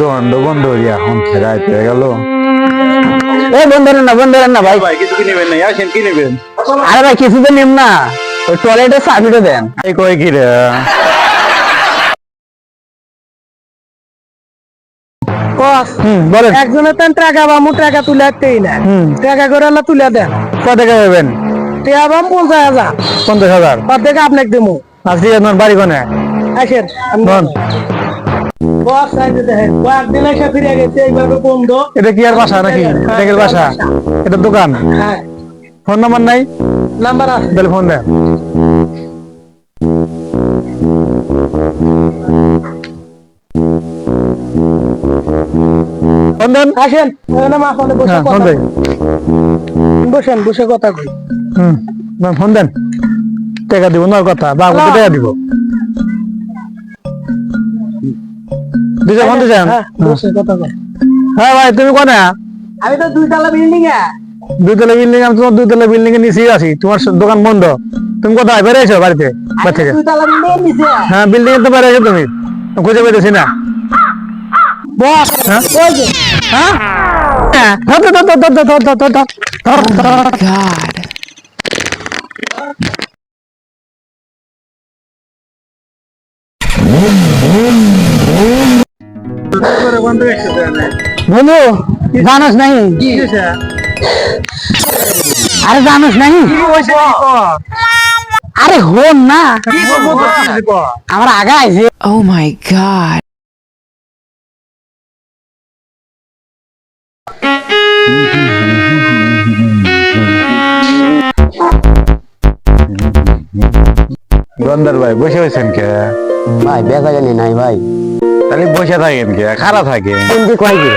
বন্ধু বন্ধু এখন রাইতে গেল। এই বন্ধ না ভাই। কিছু কি নেবেন না? আসেন, কি নেবেন? আরে ভাই কিছু তো নেব না, ওই টয়লেটের সার্ভিসটা দেন। এই কয় কি রে? বলেন। একজনের তেন টাকা বামু টাকা তুলে একটাই না, টাকা করে আল্লাহ তুলে দেন। কত টাকা দেবেন? টাকা বাম 50,000, 50,000। বাদ থেকে আপনাকে দেবো। আজকে আপনার বাড়ি কোনে? আসেন বস সাইডে দেখেন, কয়েকদিন এসে ফিরে গেছে এইভাবে বন্ধ। এটা কি আর বাসা নাকি? এটা কি বাসা? এটা দোকান? হ্যাঁ, ফোন নাম্বার নাই? নাম্বার আছে। তাহলে ফোন দেন। ফোন দেন। আসেন এখানে মা ফোনে বসে হ্যাঁ, ফোন কথা দেন। বসেন, বসে কথা কই। ফোন দেন। টাকা দিব না কথা, বাবু টাকা দিব। দিতে ফোন দিয়েছেন? হ্যাঁ, বসে কথা কই। হ্যাঁ ভাই, তুমি কোনে? আমি তো 2 তলা বিল্ডিং এ। 2 তলা বিল্ডিং? আমি তোমার 2 তলা বিল্ডিং এর নিচেই আছি, তোমার দোকান বন্ধ। তুমি কোথায় বেরিয়েছো বাড়িতে? বাড়ি থেকে? 2 তলা বিল্ডিং এর নিচে। হ্যাঁ, বিল্ডিং এ তো বেরিয়েছো তুমি, খুঁজে পেয়েছি না। বস হ্যাঁ? ওই যে হ্যাঁ? ধর, ধর, ধর, ধর, ধর, ধর, ধর, ধর, ধর, ধর। বন্ধু জানোস নাই? আরে জানোস নাই? আরে হন না, আমার আগা আছে। Oh my God. গন্দার ভাই বসে হয়েছেন কে? ভাই বেচা জানি নাই ভাই। তাহলে বসে থাকেন কে? খারাপ থাকে। কয় কি